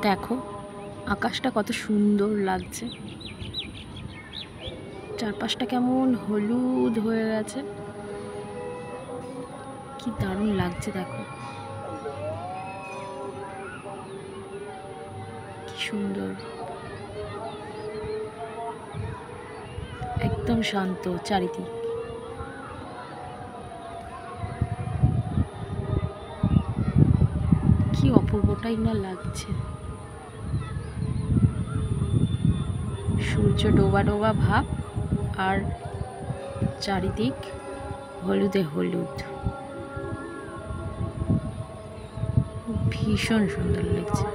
দেখো আকাশটা কত সুন্দর লাগছে, চারপাশটা কেমন হলুদ হয়ে গেছে, কি দারুণ লাগছে। দেখো কি সুন্দর, একদম শান্ত চারিদিক। কি অপূর্বটাই না লাগছে। সূর্য ডোবা ডোবা ভাব আর চারিদিক হলুদে হলুদ, ভীষণ সুন্দর লাগছে।